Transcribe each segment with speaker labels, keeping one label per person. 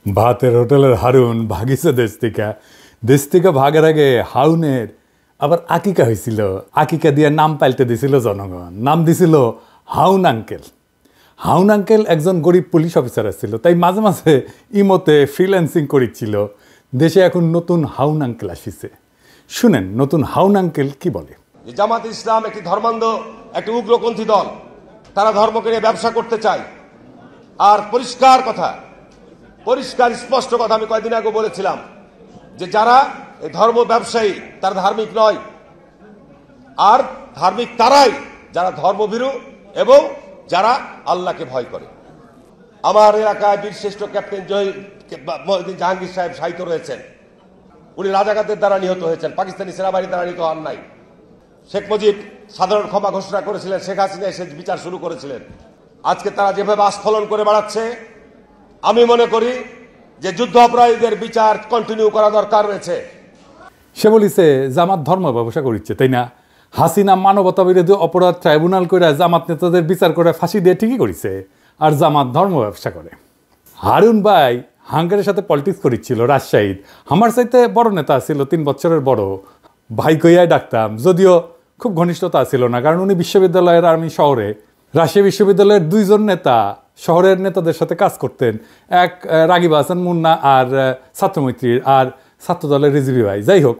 Speaker 1: ভাতের হোটেলের হারুন ভাগিছে দেশ থেকে ভাগের আগে হাউনের আবার আকিকা হয়েছিল। আকিকা দিয়ে নাম পাল্টে দিছিল জনগণ, নাম দিছিল হাউন আঙ্কেল। হাউন আঙ্কেল একজন গরিব পুলিশ অফিসার ছিল, তাই মাঝে মাঝে ইমোতে ফ্রিল্যান্সিং করেছিল। দেশে এখন নতুন হাউন আঙ্কেল আসিছে। শুনেন নতুন হাউন আঙ্কেল কি বলে।
Speaker 2: জামাত ইসলাম একটি ধর্মান্ধ, একটি উগ্রপন্থী দল। তারা ধর্মকে নিয়ে ব্যবসা করতে চায়। আর পরিষ্কার স্পষ্ট কথা আমি কয়েকদিন আগে বলেছিলাম যে যারা এই ধর্ম ব্যবসায়ী তারা ধার্মিক নয়। আর ধার্মিক তারাই যারা ধর্মভীরু এবং যারা আল্লাহকে ভয় করে। আমার এলাকায় বীরশ্রেষ্ঠ ক্যাপ্টেন মহিউদ্দিন জাহাঙ্গীর সাহেব শাহিদ রয়েছেন। উনি রাজাকারদের দ্বারা নিহত হয়েছেন, পাকিস্তানি সেনাবাহিনীর দ্বারা নিহত হন নাই। শেখ মুজিব সাধারণ ক্ষমা ঘোষণা করেছিলেন, শেখ হাসিনা এসে বিচার শুরু করেছিলেন। আজকে তারা যেভাবে আস্ফলন করে বেড়াচ্ছে, আমি মনে করি যে যুদ্ধ অপরাধীদের বিচার কন্টিনিউ করা দরকার রয়েছে।
Speaker 1: সে বলিছে জামাত ধর্ম ব্যবসা করিচ্ছে, তাই না? হাসিনা মানবতা বিরোধী অপরাধ ট্রাইব্যুনাল করে জামাত নেতাদের বিচার করে ফাঁসি দিয়ে ঠিকই করেছে, আর জামাত ধর্ম ব্যবসা করে। হারুন ভাই হাঙ্গারের সাথে পলিটিক্স করিচ্ছিল রাজশাহীর। আমার চাইতে বড় নেতা ছিল, 3 বছরের বড়। ভাই কইয়াই ডাকতাম, যদিও খুব ঘনিষ্ঠতা ছিল না, কারণ উনি বিশ্ববিদ্যালয়ের আমি শহরে রাজশাহী বিশ্ববিদ্যালয়ের 2 জন নেতা শহরের নেতাদের সাথে কাজ করতেন। এক রাগিব হাসান মুন্না আর ছাত্রমৈত্রীর, আর ছাত্রদলের রিজভি ভাই। যাই হোক,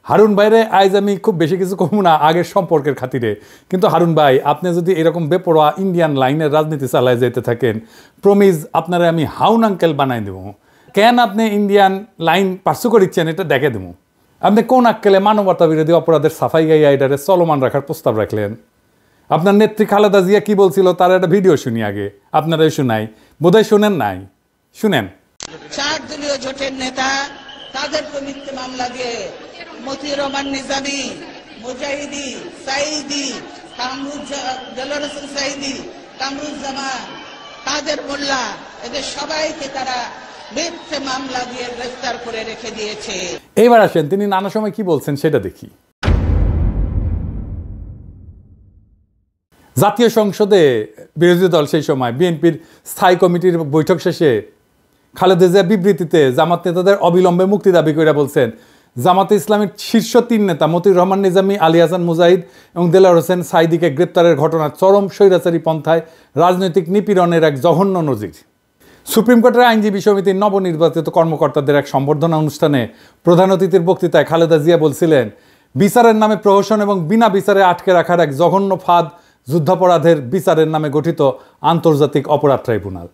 Speaker 1: হারুন ভাইরে আজ আমি খুব বেশি কিছু কম না আগের সম্পর্কের খাতিরে। কিন্তু হারুন ভাই, আপনি যদি এরকম বেপরোয়া ইন্ডিয়ান লাইনের রাজনীতি চালায় যেতে থাকেন, প্রমিজ আপনারা আমি হাউন আঙ্কেল বানাই দেবো। কেন আপনি ইন্ডিয়ান লাইন পার্সু করিচ্ছেন এটা দেখে দেবো। আপনি কোন আক্কেলে মানবতা বিরোধী অপরাধের সাফাই গাইয়া এটারে চলমান রাখার প্রস্তাব রাখলেন? আপনার নেত্রী খালেদা জিয়া কি বলছিল তার একটা ভিডিও শুনি আগে, আপনারাই শুনাই, বোধহয় শুনেন নাই, শুনেন।
Speaker 3: 4 দলীয় জোটের নেতা তাদেরকে মিথ্যে মামলা দিয়ে মতিউর রহমান নিজামী, মুজাহিদি, সাইদি, সাইদি, কামরুজ্জামান, কাদের মোল্লা, এদের সবাইকে তারা মিথ্যে মামলা দিয়ে গ্রেফতার করে রেখে দিয়েছে।
Speaker 1: এইবার আসেন তিনি নানা সময় কি বলছেন সেটা দেখি। জাতীয় সংসদে বিরোধী দল সেই সময় বিএনপির স্থায়ী কমিটির বৈঠক শেষে খালেদা জিয়া বিবৃতিতে জামাত নেতাদের অবিলম্বে মুক্তি দাবি করে বলছেন, জামাতে ইসলামের শীর্ষ 3 নেতা মতিউর রহমান নিজামী, আলী হাসান মুজাহিদ এবং দেলোয়ার হোসেন সাইদিকে গ্রেপ্তারের ঘটনা চরম স্বৈরাচারী পন্থায় রাজনৈতিক নিপীড়নের এক জঘন্য নজির। সুপ্রিম কোর্টের আইনজীবী সমিতির নবনির্বাচিত কর্মকর্তাদের এক সম্বর্ধনা অনুষ্ঠানে প্রধান অতিথির বক্তৃতায় খালেদা জিয়া বলছিলেন, বিচারের নামে প্রহসন এবং বিনা বিচারে আটকে রাখার এক জঘন্য ফাঁদ যুদ্ধাপরাধের বিচারের নামে গঠিত আন্তর্জাতিক অপরাধ ট্রাইব্যুনাল।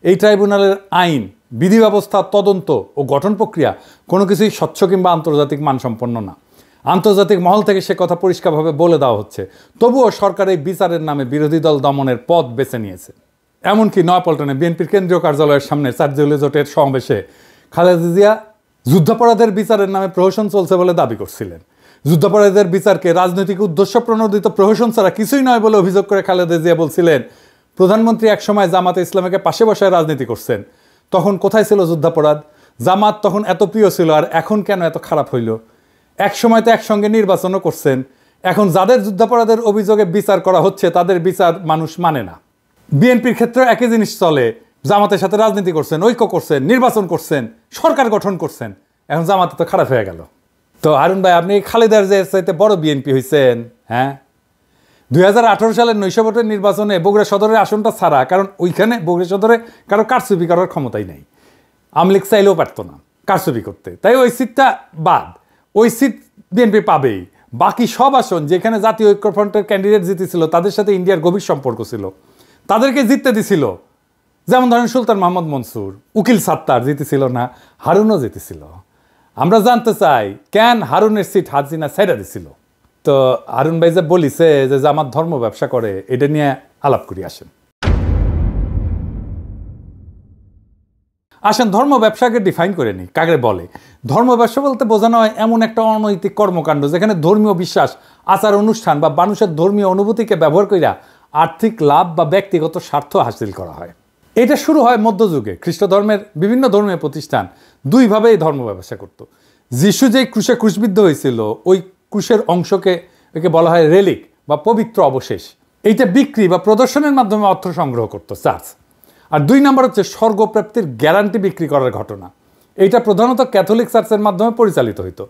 Speaker 1: এই ট্রাইব্যুনালের আইন, বিধি ব্যবস্থা, তদন্ত ও গঠন প্রক্রিয়া কোনো কিছুই স্বচ্ছ কিংবা আন্তর্জাতিক মানসম্পন্ন না। আন্তর্জাতিক মহল থেকে সে কথা পরিষ্কারভাবে বলে দেওয়া হচ্ছে। তবুও সরকার এই বিচারের নামে বিরোধী দল দমনের পথ বেছে নিয়েছে। এমনকি নয়াপল্টনে বিএনপির কেন্দ্রীয় কার্যালয়ের সামনে 4 দলীয় জোটের সমাবেশে খালেদা জিয়া যুদ্ধাপরাধের বিচারের নামে প্রহসন চলছে বলে দাবি করছিলেন। যুদ্ধাপরাধীদের বিচারকে রাজনৈতিক উদ্দেশ্য প্রণোদিত প্রহসন ছাড়া কিছুই নয় বলে অভিযোগ করে খালেদা জিয়া বলছিলেন, প্রধানমন্ত্রী একসময় জামাতে ইসলামকে পাশে বসায় রাজনীতি করছেন, তখন কোথায় ছিল যুদ্ধাপরাধ? জামাত তখন এত প্রিয় ছিল, আর এখন কেন এত খারাপ হইল? এক সময় তো একসঙ্গে নির্বাচনও করছেন। এখন যাদের যুদ্ধাপরাধের অভিযোগে বিচার করা হচ্ছে তাদের বিচার মানুষ মানে না। বিএনপির ক্ষেত্রে একই জিনিস চলে, জামাতের সাথে রাজনীতি করছেন, ঐক্য করছেন, নির্বাচন করছেন, সরকার গঠন করছেন, এখন জামাতে তো খারাপ হয়ে গেল। তো হারুন ভাই, আপনি খালেদার যে চাইতে বড় বিএনপি হয়েছেন। হ্যাঁ, 2018 সালের নৈশ ভোটের নির্বাচনে বগুড়া সদরের আসনটা ছাড়া, কারণ ওইখানে বগুড়া সদরে কারো কারচুপি করার ক্ষমতাই নাই, আওয়ামী লীগ চাইলেও পারতো না কারচুপি করতে, তাই ওই সিটটা বাদ। ওই সিট বিএনপি পাবেই। বাকি সব আসন যেখানে জাতীয় ঐক্যফ্রন্টের ক্যান্ডিডেট জিতেছিল, তাদের সাথে ইন্ডিয়ার গভীর সম্পর্ক ছিল, তাদেরকে জিততে দিছিল। যেমন ধরেন সুলতান মোহাম্মদ মনসুর, উকিল সাত্তার জিতেছিল না, হারুনও জিতেছিল। আমরা জানতে চাই কেন হারুনের সিট হাসিনা ছেড়ে দিছিল। তো হারুন ভাই যে বলিছে যে জামাত ধর্ম ব্যবসা করে, এটা নিয়ে আলাপ করি। আসেন ধর্ম ব্যবসাকে ডিফাইন করে নিই, কাকে বলে। ধর্ম ব্যবসা বলতে বোঝানো হয় এমন একটা অনৈতিক কর্মকাণ্ড যেখানে ধর্মীয় বিশ্বাস, আচার অনুষ্ঠান বা মানুষের ধর্মীয় অনুভূতিকে ব্যবহার কইরা আর্থিক লাভ বা ব্যক্তিগত স্বার্থ হাসিল করা হয়। এটা শুরু হয় মধ্যযুগে। খ্রিস্ট ধর্মের বিভিন্ন ধর্মীয় প্রতিষ্ঠান 2 ভাবে এই ধর্ম ব্যবসা করত। যিশু যেই ক্রুশে ক্রুশবিদ্ধ হয়েছিল, ওই ক্রুশের অংশকে বলা হয় রেলিক বা পবিত্র অবশেষ। এইটা বিক্রি বা প্রদর্শনের মাধ্যমে অর্থ সংগ্রহ করত চার্চ। আর 2 নম্বর হচ্ছে স্বর্গপ্রাপ্তির গ্যারান্টি বিক্রি করার ঘটনা। এইটা প্রধানত ক্যাথলিক চার্চের মাধ্যমে পরিচালিত হতো।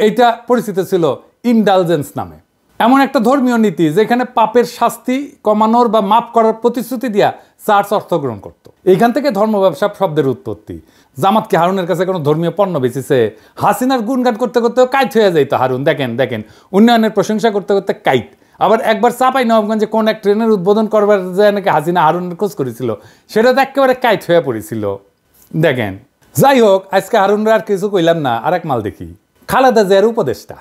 Speaker 1: এইটা পরিচিত ছিল ইনডালজেন্স নামে। এমন একটা ধর্মীয় নীতি যেখানে পাপের শাস্তি কমানোর বা মাফ করার প্রতিশ্রুতি দিয়া চার্চ অর্থ গ্রহণ করত। এইখান থেকে ধর্ম ব্যবসা শব্দের উৎপত্তি। জামাত কি হারুনের কাছে কোনো ধর্মীয় পণ্য বেচেছে? হাসিনার গুণগান করতে করতে কাইট হয়ে যাইতো হারুন। দেখেন উন্নয়নের প্রশংসা করতে করতে কাইট। আবার একবার চাঁপাইনবাবগঞ্জে কোন এক ট্রেনের উদ্বোধন করবার যায় নাকি হাসিনা হারুনের খোঁজ করেছিল, সেটা তো একেবারে কাইট হয়ে পড়েছিল। দেখেন, যাই হোক, আজকে হারুনরা আর কিছু কইলাম না, আর এক মাল দেখি। খালেদা জিয়ার উপদেষ্টা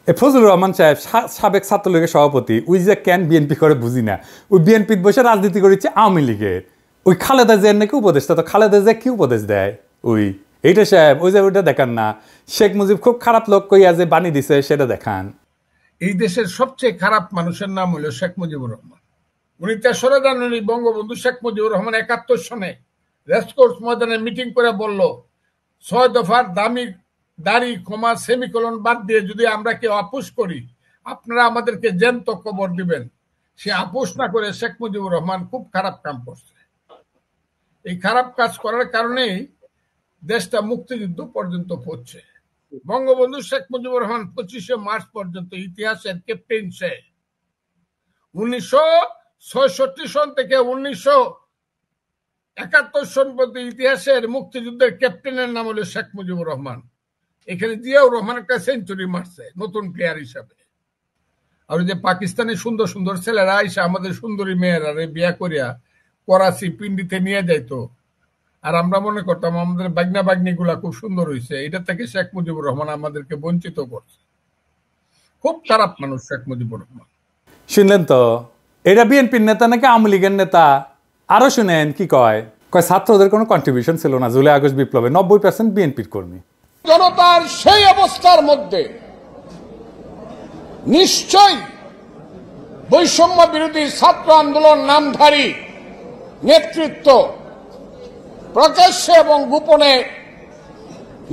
Speaker 1: ফজলুর রহমান সাহেব, সাবেক ছাত্রলীগের সভাপতি, ওই যে কেন বিএনপি করে বুঝি না, ওই বিএনপির বসে রাজনীতি করেছে আওয়ামী লীগের। ওই খালেদা জিয়ার নাকি উপদেষ্টা। তো খালেদা জিয়া কি উপদেশ দেয়? এইটা সাহেব, ওই যে ওইটা দেখান না, শেখ মুজিব খুব খারাপ লোক কইয়া যে বাণী দিছে সেটা দেখান।
Speaker 4: এই দেশের সবচেয়ে খারাপ মানুষের নাম হলো শেখ মুজিবুর রহমান। উনি 3রা জানুয়ারি বঙ্গবন্ধু শেখ মুজিবুর রহমান 71 সনে রেসকোর্স ময়দানে মিটিং করে বলল, 6 দফার দাড়ি ক্ষমা সেমিকোলন বাদ দিয়ে যদি আমরা কেউ আপোষ করি, আপনারা আমাদেরকে জ্যান্ত কবর দিবেন। সে আপোষ না করে শেখ মুজিবুর রহমান খুব খারাপ কাম করছে। এই খারাপ কাজ করার কারণেই দেশটা মুক্তিযুদ্ধ পর্যন্ত পড়ছে। বঙ্গবন্ধু শেখ মুজিবুর রহমান 25শে মার্চ পর্যন্ত ইতিহাসের ক্যাপ্টেন সে। 1966 সন থেকে 1971 সন পর্যন্ত ইতিহাসের মুক্তিযুদ্ধের ক্যাপ্টেনের নাম হলো শেখ মুজিবুর রহমান। এখানে জিয়াউর রহমান একটা সেঞ্চুরি মারছে নতুন প্লেয়ার হিসাবে। আর যে পাকিস্তানি সুন্দর সুন্দর ছেলেরা আইসা আমাদের সুন্দরী মেয়েরা বিয়া করিয়া করাচি পিন্ডিতে নিয়ে যাইতো, আর আমরা মনে করতাম আমাদের বাগনা বাগনি গুলা খুব সুন্দর হয়েছে। এটা থেকে শেখ মুজিবুর রহমান আমাদেরকে বঞ্চিত করছে। খুব খারাপ মানুষ শেখ মুজিবুর রহমান।
Speaker 1: শুনলেন তো, এটা বিএনপির নেতা নাকি আওয়ামী লীগের নেতা? আরো শুনেন কি কয়। ছাত্রদের কোনো কন্ট্রিবিউশন ছিল না জুলাই আগস্ট বিপ্লবে, 90% বিএনপির কর্মী।
Speaker 5: জনতার সেই অবস্থার মধ্যে নিশ্চয়ই বৈষম্য বিরোধী ছাত্র আন্দোলন নামধারী নেতৃত্ব প্রকাশ্যে এবং গোপনে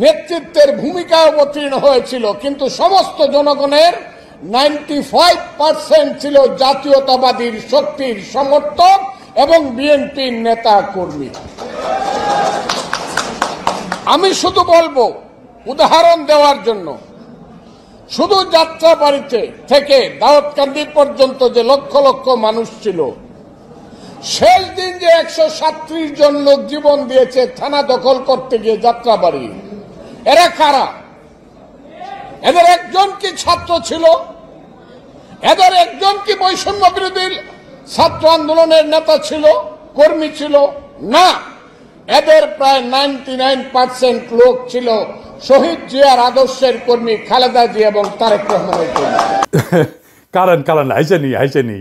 Speaker 5: নেতৃত্বের ভূমিকায় অবতীর্ণ হয়েছিল, কিন্তু সমস্ত জনগণের 95% ছিল জাতীয়তাবাদী শক্তির সমর্থক এবং বিএনপির নেতা কর্মী। আমি শুধু বলবো, উদাহরণ দেওয়ার জন্য, শুধু যাত্রাবাড়িতে থেকে দাউদকান্দি পর্যন্ত যে লক্ষ লক্ষ মানুষ ছিল, শেষ দিন যে 137 জন লোক জীবন দিয়েছে থানা দখল করতে গিয়ে যাত্রাবাড়ি, এরা কারা? এদের একজন কি ছাত্র ছিল? এদের একজন কি বৈষম্য বিরোধী ছাত্র আন্দোলনের নেতা ছিল, কর্মী ছিল? না, এদের প্রায় 99% লোক ছিল শহীদ জিয়ার আদর্শের কর্মী, খালেদা জিয়া এবং তারেক রহমানের কর্মী।
Speaker 1: কারণ আইসানি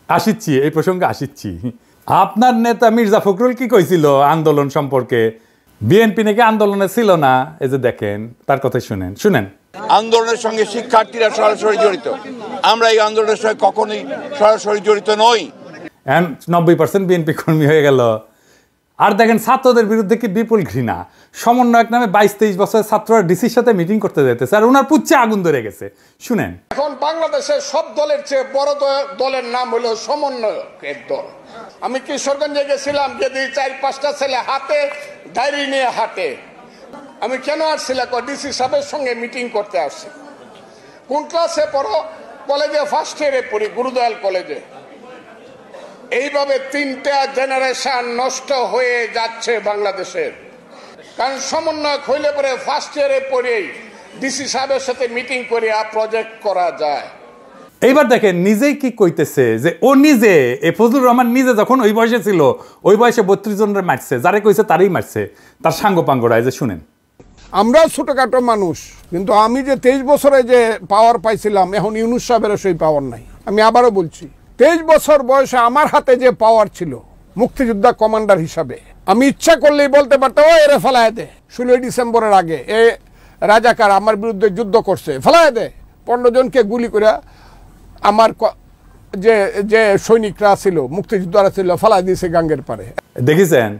Speaker 1: আসিচ্ছি, এই প্রসঙ্গে আসিচ্ছি। আপনার নেতা মির্জা ফখরুল কি কইছিল আন্দোলন সম্পর্কে? বিএনপি নাকি আন্দোলনে ছিল না। এই যে দেখেন, তার কথা শুনেন।
Speaker 6: আন্দোলনের সঙ্গে শিক্ষার্থীরা সরাসরি জড়িত, আমরা এই আন্দোলনের সঙ্গে কখনোই সরাসরি জড়িত নই।
Speaker 1: 90% বিএনপি কর্মী হয়ে গেল। আর দেখেন, ছাত্রদের বিরুদ্ধে কি বিপুল ঘৃণা। সমন্বয়ক নামে 22-23 বছরের ছাত্ররা ডিসির সাথে মিটিং করতে যেতেছে, আর ওনার পুচ্ছে আগুন ধরে গেছে। শুনেন,
Speaker 5: এখন বাংলাদেশের সব দলের চেয়ে বড় দলের নাম হলো সমন্বয়কের দল। আমি কিশোরগঞ্জে গেছিলাম, যদি 4-5টা ছেলে হাতে ডায়েরি নিয়ে হাঁটে। আমি কেন আসছিলাম? ডিসি সাহেবের সঙ্গে মিটিং করতে আসছি। কোন ক্লাসে পড়ো? কলেজে ফার্স্ট ইয়ারে পড়ি, গুরুদয়াল কলেজে। এইভাবে 3টা জেনারেশন নষ্ট হয়ে যাচ্ছে বাংলাদেশের। কারণ সমন্বয়ক হইলে পরে ফার্স্ট ইয়ারে পড়েই ডিসি সাহেবের সাথে মিটিং করে প্রজেক্ট করা যায়।
Speaker 1: এইবার দেখেন নিজেই কি কইতেছে, যে ও নিজে, ফজলুর রহমান নিজে যখন ওই বয়সে ছিল, ওই বয়সে 32 জনের মারছে, যারে কইছে তারই মারছে, তার সাঙ্গপাঙ্গরায়। যে শুনেন,
Speaker 4: আমরা ছোটখাটো মানুষ, কিন্তু আমি যে 23 বছরে যে পাওয়ার পাইছিলাম, এখন ইউনূস সাহেবের সেই পাওয়ার নাই। আমি আবারও বলছি, 23 বছর বয়সে আমার হাতে যে পাওয়ার ছিল মুক্তিযোদ্ধা কমান্ডার হিসাবে, আমি ইচ্ছা করলেই বলতে পারতাম, ও এরে ফেলায় দে। 16 ডিসেম্বরের আগে এ রাজাকার আমার বিরুদ্ধে যুদ্ধ করছে, ফেলায় দে। 15 জনকে গুলি করে আমার যে যে সৈনিকরা ছিল, মুক্তিযোদ্ধারা ছিল, ফেলায় দিয়েছে গাঙ্গের পারে।
Speaker 1: দেখেছেন?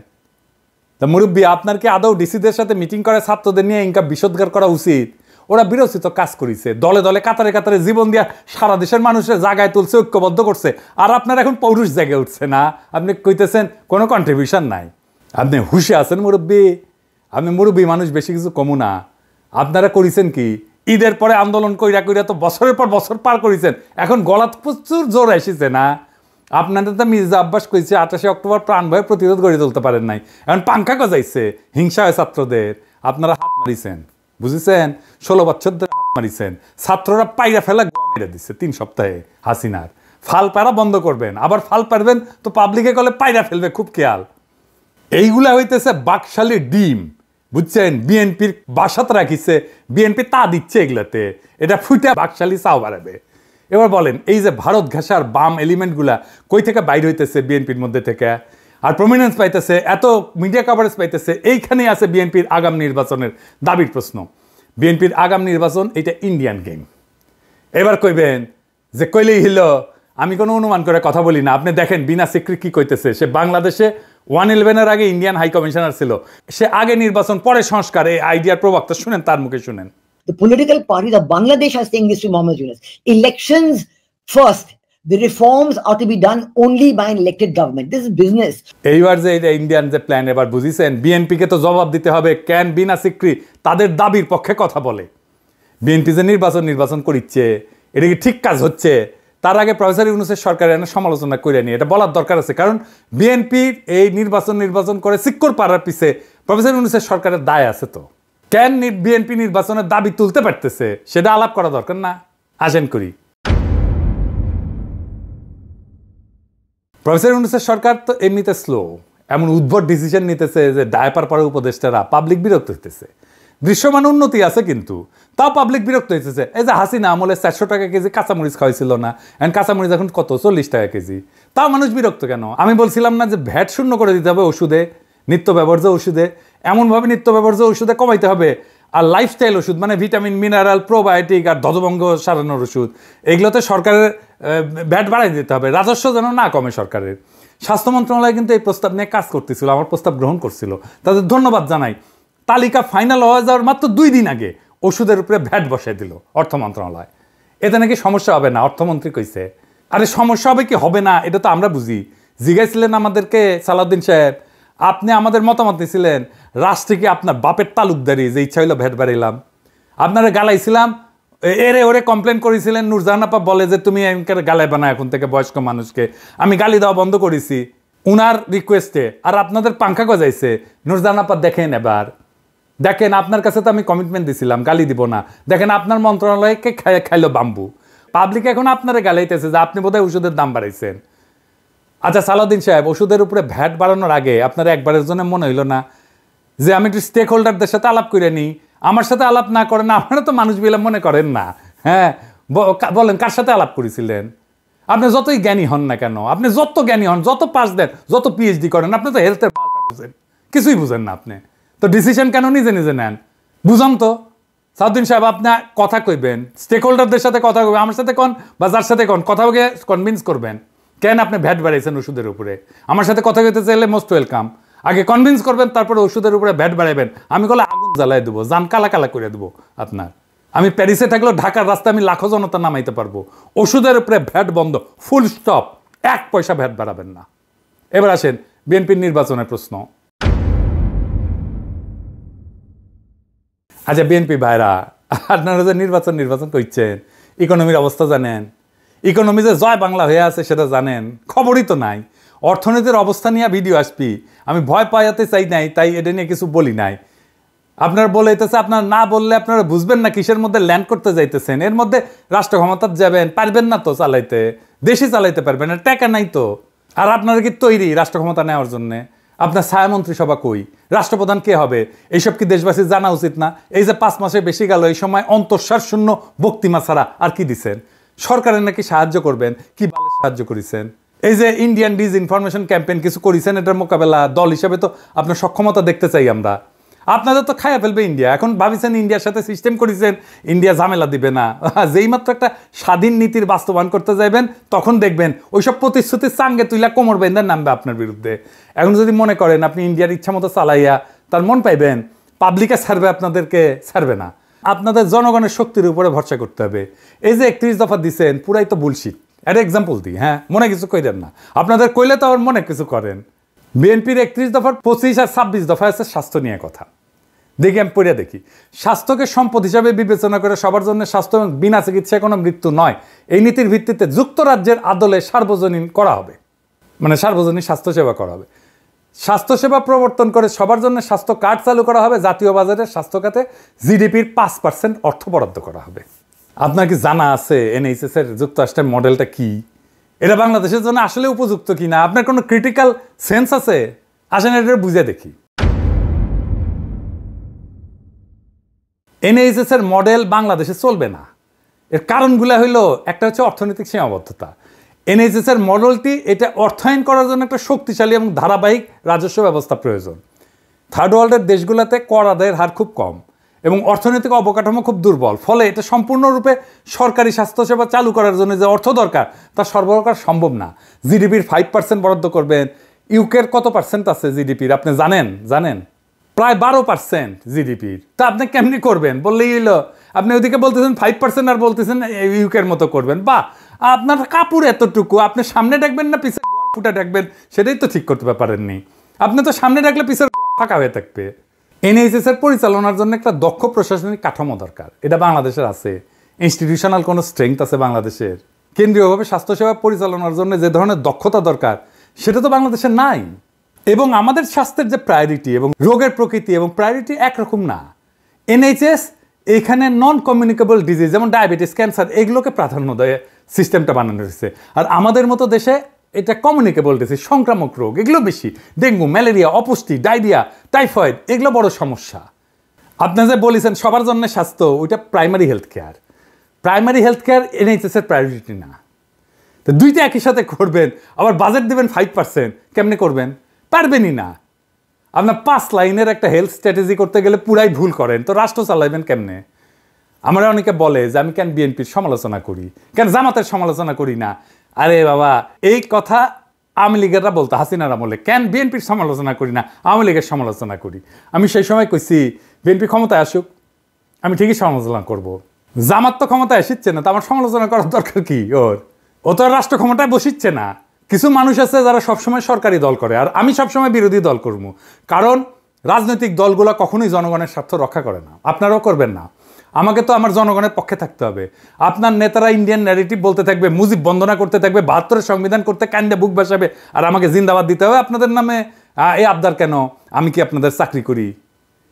Speaker 1: তা মুরব্বী, আপনার কি আদৌ ডিসিদের সাথে মিটিং করে ছাত্রদের নিয়ে ইনকা বিষোদ্গার করা উচিত? ওরা বিরোচিত কাজ করেছে, দলে দলে কাতারে কাতারে জীবন দিয়া সারা দেশের মানুষের জায়গায় তুলছে, ঐক্যবদ্ধ করছে। আর আপনার এখন পৌরুষ জায়গায় উঠছে না, আপনি কইতেছেন কোনো কন্ট্রিবিউশন নাই। আপনি হুশে আছেন মুরব্বী, আপনি মুরব্বী মানুষ, বেশি কিছু কমু না। আপনারা করেছেন কি, ঈদের পরে আন্দোলন কইরা কইরা তো বছরের পর বছর পার করেছেন, এখন গলাত প্রচুর জোর এসেছে না? আপনাদের তো মির্জা আব্বাস কইছে 28 অক্টোবর প্রাণ ভয়ে প্রতিরোধ গড়ে তুলতে পারেন নাই, এখন পাঙ্খা গজাইছে, হিংসা হয় ছাত্রদের, আপনারা হাত মারিছেন, বুঝেছেন? 16 বছর ধরে হাত মারিছেন, ছাত্ররা পাইরা ফেলা মেরে দিচ্ছে 3 সপ্তাহে হাসিনার। ফাল পারা বন্ধ করবেন, আবার ফাল পারবেন তো পাবলিকে কলে পাইরা ফেলবে, খুব খেয়াল। এইগুলা হইতেছে বাকশালী ডিম, বুঝছেন? বিএনপির বাসাত রাখিছে, বিএনপি তা দিচ্ছে এগুলাতে, এটা ফুটে বাকশালী চাও বাড়াবে। এবার বলেন, এই যে ভারত ঘেঁষার বাম এলিমেন্টগুলা কই থেকে বাইর হইতেছে বিএনপির মধ্যে থেকে, আর প্রমিনেন্স পাইতেছে, এত মিডিয়া কভারেজ পাইতেছে, এইখানেই আছে বিএনপির আগাম নির্বাচনের দাবির প্রশ্ন। বিএনপির আগাম নির্বাচন এটা ইন্ডিয়ান গেম। এবার কইবেন যে কইলেই হলো, আমি কোনো অনুমান করে কথা বলি না। আপনি দেখেন বিনা সিক্রি কি কইতেছে, সে বাংলাদেশে 111-এর আগে ইন্ডিয়ান হাই কমিশনার ছিল, সে আগে নির্বাচন পরে সংস্কার, এই আইডিয়ার প্রবক্তা, শুনেন তার মুখে শুনেন।
Speaker 7: The political parties of Bangladesh are saying this to Mohammed Yunus. Elections first. The reforms are to be done only by an elected government. This is business.
Speaker 1: এইবার যে এটা ইন্ডিয়ান যে প্ল্যান, এবার বুঝিছেন? বিএনপিকে তো জবাব দিতে হবে, কেন বিনা সিক্রি তাদের দাবির পক্ষে কথা বলে। বিএনপি যে নির্বাচন করিচ্ছে, এটা কি ঠিক কাজ হচ্ছে? তার আগে প্রফেসর ইউনূসের সরকারের সমালোচনা করে নিয়ে এটা বলার দরকার আছে, কারণ বিএনপির এই নির্বাচন করে সিক্কর পাড়ার পিছে প্রফেসর ইউনূসের সরকারের দায় আছে। তো কেন বিএনপি নির্বাচনের দাবি তুলতে পারতেছে, সেটা আলাপ করা দরকার না? আসেন করি। প্রফেসর ইউনূসের সরকার তো এমনিতে স্লো, এমন উদ্ভট ডিসিশন নিতেছে যে ডায়াপার পরে উপদেষ্টারা, পাবলিক বিরক্ত হইতেছে। দৃশ্যমান উন্নতি আছে কিন্তু তাও পাবলিক বিরক্ত হইতেছে। এই যে হাসিনা আমলে 400 টাকা কেজি কাঁচামরিচ খাওয়াইছিল না, এখন কাঁচামরিচ এখন কত, 40 টাকা কেজি, তাও মানুষ বিরক্ত কেন? আমি বলছিলাম না যে ভ্যাট শূন্য করে দিতে হবে ওষুধে, নিত্য ব্যবহার্য ওষুধে, এমনভাবে নিত্য ব্যবহার্য ওষুধে কমাইতে হবে। আর লাইফস্টাইল ওষুধ মানে ভিটামিন, মিনারেল, প্রোবায়োটিক আর ধ্বজভঙ্গ সারানোর ওষুধ, এগুলোতে সরকারের ভ্যাট বাড়াই দিতে হবে, রাজস্ব যেন না কমে সরকারের। স্বাস্থ্য মন্ত্রণালয় কিন্তু এই প্রস্তাব নিয়ে কাজ করতেছিল, আমার প্রস্তাব গ্রহণ করছিল, তাদের ধন্যবাদ জানাই। তালিকা ফাইনাল হয়ে যাওয়ার মাত্র 2 দিন আগে ওষুধের উপরে ভ্যাট বসাই দিল অর্থ মন্ত্রণালয়। এতে নাকি সমস্যা হবে না, অর্থমন্ত্রী কইছে। আরে সমস্যা হবে কি হবে না এটা তো আমরা বুঝি। জিজ্ঞাসিলেন আমাদেরকে সালাউদ্দিন সাহেব, আপনি আমাদের মতামত নিয়েছিলেন, রাষ্ট্রে কি আপনার বাপের তালুকদারি যে ইচ্ছা হইলো ভ্যাট বাড়াইলাম? আপনারা গালাইছিলাম, এরে ওরে কমপ্লেন করেছিলেন। নূরজাহান আপা বলে যে তুমি গালাই বানা এখন থেকে বয়স্ক মানুষকে, আমি গালি দেওয়া বন্ধ করেছি উনার রিকোয়েস্টে, আর আপনাদের পাঙ্খা গজাইছে। নূরজাহান আপা দেখেন, এবার দেখেন, আপনার কাছে তো আমি কমিটমেন্ট দিছিলাম গালি দিব না, দেখেন আপনার মন্ত্রণালয়কে খাইলো বাম্বু। পাবলিক এখন আপনারা গালাইতেছে যে আপনি বোধহয় ওষুধের দাম বাড়াইছেন। আচ্ছা সালাউদ্দিন সাহেব, ওষুধের উপরে ভ্যাট বাড়ানোর আগে আপনার একবারের জন্য মনে হইল না যে আমি একটু স্টেক হোল্ডারদের সাথে আলাপ করে নিই? আমার সাথে আলাপ না করেন, আপনারা তো মানুষ বিলে মনে করেন না। হ্যাঁ বলেন, কার সাথে আলাপ করেছিলেন? আপনি যতই জ্ঞানী হন না কেন, আপনি যত জ্ঞানী হন, যত পাস দেন, যত পিএইচডি করেন, আপনি তো হেলথের বালটা বুঝেন, কিছুই বুঝেন না। আপনি তো ডিসিশন কেন নিজে নিজে নেন? বুঝান তো সাউদ্দিন সাহেব, আপনি কথা কইবেন, স্টেক হোল্ডারদের সাথে কথা কইবেন, আমার সাথে কোন বা যার সাথে কোন কথা বলে কনভিন্স করবেন কেন আপনি ভ্যাট বাড়াইছেন ওষুধের উপরে। আমার সাথে কথা কইতে চাইলে মোস্ট ওয়েলকাম, আগে কনভিন্স করবেন, তারপরে ওষুধের উপরে ভ্যাট বাড়াইবেন। আমি বলে আগুন জ্বালাই দেবো, জান কালা কালা করে দেবো আপনার। আমি প্যারিসে থাকলেও ঢাকার রাস্তায় আমি লাখো জনতা নামাইতে পারবো। ওষুধের উপরে ভ্যাট বন্ধ, ফুল স্টপ, 1 পয়সা ভ্যাট বাড়াবেন না। এবার আসেন বিএনপির নির্বাচনের প্রশ্ন। আচ্ছা বিএনপি ভাইরা, আপনারা যে নির্বাচন করছেন, ইকোনমির অবস্থা জানেন? ইকোনমি যে জয় বাংলা হয়ে আছে সেটা জানেন? খবরই তো নাই। অর্থনীতির অবস্থা নিয়ে ভিডিও আসবি, আমি ভয় পাইতে চাই নাই, তাই এটা নিয়ে কিছু বলি নাই। আপনারা বলেছে, আপনারা না বললে আপনারা বুঝবেন না কিসের মধ্যে ল্যান্ড করতে যাইতেছেন। এর মধ্যে রাষ্ট্র ক্ষমতা যাবেন, পারবেন না তো চালাইতে, দেশে চালাইতে পারবেন না, টাকা নাই তো। আর আপনারা কি তৈরি রাষ্ট্র ক্ষমতা নেওয়ার জন্যে? আপনার ছায়ামন্ত্রী সভা কই? রাষ্ট্রপ্রধান কে হবে? এইসব কি দেশবাসীর জানা উচিত না? এই যে 5 মাসে বেশি গেল, এই সময় অন্তঃসার শূন্য বক্তিমা ছাড়া আর কি দিচ্ছেন? সরকারের নাকি সাহায্য করবেন, কি ভালো সাহায্য করেছেন? এই যে ইন্ডিয়ান ডিসইনফরমেশন ক্যাম্পেইন কিছু করেছেন, এটার মোকাবেলা দল হিসেবে তো আপনার সক্ষমতা দেখতে চাই আমরা। আপনাদের তো খাইয়া ফেলবে ইন্ডিয়া। এখন ভাবিছেন ইন্ডিয়ার সাথে সিস্টেম করেছেন, ইন্ডিয়া ঝামেলা দিবে না। যেই মাত্র একটা স্বাধীন নীতির বাস্তবায়ন করতে যাইবেন, তখন দেখবেন ওইসব প্রতিশ্রুতির চাঙ্গে তুইলা কোমর বেঁধে নামবে আপনার বিরুদ্ধে। এখন যদি মনে করেন আপনি ইন্ডিয়ার ইচ্ছা মতো চালাইয়া তার মন পাইবেন, পাবলিকে ছাড়বে, আপনাদেরকে ছাড়বে না। আপনাদের জনগণের শক্তির উপরে ভরসা করতে হবে। এই যে 31 দফা দিচ্ছেন পুরাই তো বুলশিট। একটা এক্সাম্পল দিই, হ্যাঁ, মনে কিছু কইলেন না, আপনাদের কইলে তো আবার মনে কিছু করেন। বিএনপির 31 দফার 25 আর 26 দফা আছে স্বাস্থ্য নিয়ে কথা। দেখি আমি পড়ে দেখি, স্বাস্থ্যকে সম্পদ হিসাবে বিবেচনা করে সবার জন্য স্বাস্থ্য এবং বিনা চিকিৎসায় কোনো মৃত্যু নয়, এই নীতির ভিত্তিতে যুক্তরাজ্যের আদলে সার্বজনীন করা হবে, মানে সার্বজনীন স্বাস্থ্যসেবা করা হবে। স্বাস্থ্যসেবা প্রবর্তন করে সবার জন্য স্বাস্থ্য কার্ড চালু করা হবে। জাতীয় বাজারে স্বাস্থ্য খাতে জিডিপির 5% অর্থ বরাদ্দ করা হবে। আপনার কি জানা আছে এনএইচএস এর যুক্তরাষ্ট্রের মডেলটা কি? এটা বাংলাদেশের জন্য আসলে উপযুক্ত কি না? আপনার কোনো ক্রিটিক্যাল সেন্স আছে? আসেন এটা বুঝে দেখি। এনএইচএস এর মডেল বাংলাদেশে চলবে না। এর কারণগুলো হইলো, একটা হচ্ছে অর্থনৈতিক সীমাবদ্ধতা। এনএইচএস এর মডেলটি এটা অর্থায়ন করার জন্য একটা শক্তিশালী এবং ধারাবাহিক রাজস্ব ব্যবস্থা প্রয়োজন। থার্ড ওয়ার্ল্ডের দেশগুলোতে কর আদায়ের হার খুব কম এবং অর্থনৈতিক অবকাঠামো খুব দুর্বল, ফলে এটা সম্পূর্ণরূপে সরকারি স্বাস্থ্যসেবা চালু করার জন্য যে অর্থ দরকার তা সরবরাহ করা সম্ভব না। জিডিপির 5% বরাদ্দ করবেন। ইউকের কত পার্সেন্ট আছে জিডিপির আপনি জানেন? প্রায় 12% জিডিপির। তা আপনি কেমনি করবেন? বললেই হইলো। আপনি ওদিকে বলতেছেন 5% আর বলতেছেন ইউকের মতো করবেন। বা আপনার কাপড় এতটুকু, আপনি সামনে ডাকবেন না পিছের ফুটা ডাকবেন সেটাই তো ঠিক করতে পারেননি। আপনি তো সামনে ডাকলে পিছের ফাঁকা হয়ে থাকবে। এনএইচএস এর পরিচালনার জন্য একটা দক্ষ প্রশাসনিক কাঠামো দরকার। এটা বাংলাদেশের আছে। ইনস্টিটিউশনাল কোনো স্ট্রেংথ আছে বাংলাদেশের? কেন্দ্রীয়ভাবে স্বাস্থ্যসেবা পরিচালনার জন্য যে ধরনের দক্ষতা দরকার সেটা তো বাংলাদেশের নাই। এবং আমাদের স্বাস্থ্যের যে প্রায়োরিটি এবং রোগের প্রকৃতি এবং প্রায়োরিটি একরকম না। এনএইচএস এখানে নন কমিউনিকেবল ডিজিজ যেমন ডায়াবেটিস, ক্যান্সার এগুলোকে প্রাধান্য দেয় সিস্টেমটা বানানো হয়েছে। আর আমাদের মতো দেশে এটা কমিউনিকেবল ডিজিজ, সংক্রামক রোগ এগুলো বেশি। ডেঙ্গু, ম্যালেরিয়া, অপুষ্টি, ডায়রিয়া, টাইফয়েড এগুলো বড় সমস্যা। আপনি যে বলেছেন সবার জন্য স্বাস্থ্য, ওইটা primary health care. Primary health care NHS এর প্রায়োরিটি না। তো দুইটা একই সাথে করবেন, আবার বাজেট দেবেন 5%, কেমনে করবেন? পারবেনই না। আপনার 5 লাইনের একটা হেলথ স্ট্র্যাটেজি করতে গেলে পুরাই ভুল করেন, তো রাষ্ট্র চালাইবেন কেমনে? আমরা অনেকে বলে যে আমি কেন বিএনপির সমালোচনা করি, কেন জামাতের সমালোচনা করি না। আরে বাবা, এই কথা আওয়ামী লীগেররা বলতো হাসিনার আমলে, কেন বিএনপির সমালোচনা করি না, আওয়ামী লীগের সমালোচনা করি। আমি সেই সময় কইছি বিএনপি ক্ষমতায় আসুক, আমি ঠিকই সমালোচনা করব। জামাত তো ক্ষমতায় আসিচ্ছে না, তো আমার সমালোচনা করার দরকার কি? ও তো রাষ্ট্র ক্ষমতায় বসিচ্ছে না। কিছু মানুষ আছে যারা সবসময় সরকারি দল করে, আর আমি সবসময় বিরোধী দল করবো। কারণ রাজনৈতিক দলগুলো কখনোই জনগণের স্বার্থ রক্ষা করে না, আপনারাও করবেন না। আমাকে তো আমার জনগণের পক্ষে থাকতে হবে। আপনার নেতারা ইন্ডিয়ান ন্যারেটিভ বলতে থাকবে, মুজিব বন্দনা করতে থাকবে, 72-এর সংবিধান করতে কান্দে বুক বাসাবে, আর আমাকে জিন্দাবাদ দিতে হবে আপনাদের নামে। এই আবদার কেন? আমি কি আপনাদের চাকরি করি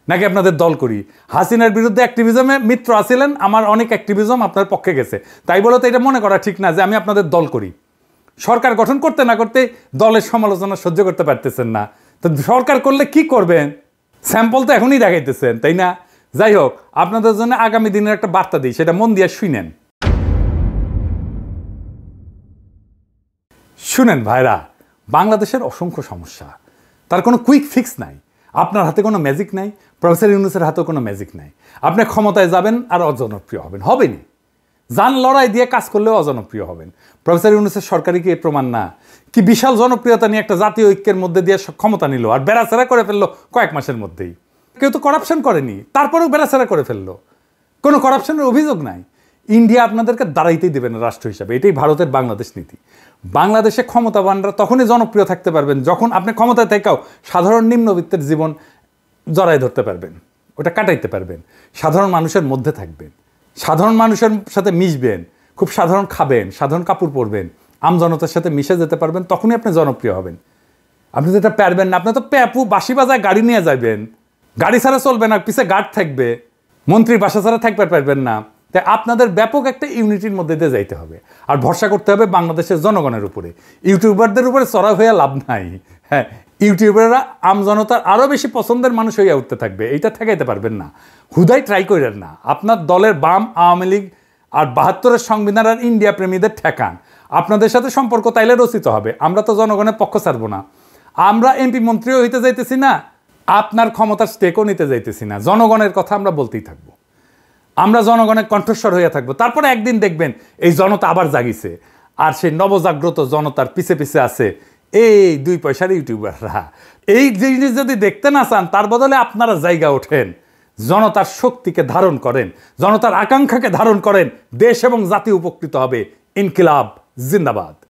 Speaker 1: নাকি আপনাদের দল করি? হাসিনার বিরুদ্ধে অ্যাক্টিভিজমে মিত্র আছিলেন, আমার অনেক অ্যাক্টিভিজম আপনার পক্ষে গেছে, তাই বলে তো এটা মনে করা ঠিক না যে আমি আপনাদের দল করি। সরকার গঠন করতে না করতে দলের সমালোচনা সহ্য করতে পারতেছেন না, তো সরকার করলে কি করবেন? স্যাম্পল তো এখনই দেখাইতেছেন, তাই না? যাই হোক, আপনাদের জন্য আগামী দিনের একটা বার্তা দিই, সেটা মন দিয়ে শুনেন ভাইরা। বাংলাদেশের অসংখ্য সমস্যা, তার কোনো কুইক ফিক্স নাই। আপনার হাতে কোনো ম্যাজিক নাই, প্রফেসর ইউনূসের হাতেও কোনো ম্যাজিক নাই। আপনি ক্ষমতায় যাবেন আর অজনপ্রিয় হবেনই। জান লড়াই দিয়ে কাজ করলেও অজনপ্রিয় হবেন। প্রফেসর ইউনূসের সরকারি কি এর প্রমাণ না? কি বিশাল জনপ্রিয়তা নিয়ে একটা জাতীয় ঐক্যের মধ্যে দিয়ে ক্ষমতা নিল, আর বেড়াচেরা করে ফেললো কয়েক মাসের মধ্যেই। কেউ তো করাপশন করেনি, তারপরেও বেড়াচেরা করে ফেললো। কোনো করাপশনের অভিযোগ নাই। ইন্ডিয়া আপনাদেরকে দাঁড়াইতেই দেবে না রাষ্ট্র হিসাবে, এটাই ভারতের বাংলাদেশ নীতি। বাংলাদেশে ক্ষমতাবানরা তখনই জনপ্রিয় থাকতে পারবেন যখন আপনি ক্ষমতায় থেকেও সাধারণ নিম্নবিত্তের জীবন জড়াই ধরতে পারবেন, ওটা কাটাইতে পারবেন, সাধারণ মানুষের মধ্যে থাকবেন, সাধারণ মানুষের সাথে মিশবেন, খুব সাধারণ খাবেন, সাধারণ কাপড় পরবেন, আমজনতার সাথে মিশে যেতে পারবেন, তখনই আপনি জনপ্রিয় হবেন। আপনি তো এটা পারবেন না, আপনি তো প্যাপু বাঁশি বাজায় গাড়ি নিয়ে যাবেন, গাড়ি ছাড়া চলবে না, পিছে গার্ড থাকবে, মন্ত্রীর বাসা ছাড়া থাকতে পারবেন না। তাই আপনাদের ব্যাপক একটা ইউনিটির মধ্যে দিয়ে যাইতে হবে, আর ভরসা করতে হবে বাংলাদেশের জনগণের উপরে। ইউটিউবারদের উপরে চড়া হয়ে লাভ নাই। হ্যাঁ, ইউটিউবাররা আমজনতার আরও বেশি পছন্দের মানুষ হইয়া উঠতে থাকবে, এইটা ঠেকাইতে পারবেন না। হুদাই ট্রাই করেন না। আপনার দলের বাম, আওয়ামী লীগ আর 72-এর সংবিধান আর ইন্ডিয়া প্রেমীদের ঠেকান। আপনাদের সাথে সম্পর্ক তাইলে রচিত হবে। আমরা তো জনগণের পক্ষ ছাড়বো না। আমরা এমপি মন্ত্রীও হইতে যাইতেছি না, আপনার ক্ষমতার স্টেকও নিতে যাইতেছি না। জনগণের কথা আমরা বলতেই থাকবো, আমরা জনগণের কণ্ঠস্বর হইয়া থাকবো। তারপরে একদিন দেখবেন এই জনতা আবার জাগিছে, আর সেই নবজাগ্রত জনতার পিছে পিছে আছে এই 2 পয়সার ইউটিউবাররা। এই জিনিস যদি দেখতে না চান, তার বদলে আপনারা জায়গা ওঠেন, জনতার শক্তিকে ধারণ করেন, জনতার আকাঙ্ক্ষাকে ধারণ করেন, দেশ এবং জাতি উপকৃত হবে। ইনকিলাব জিন্দাবাদ।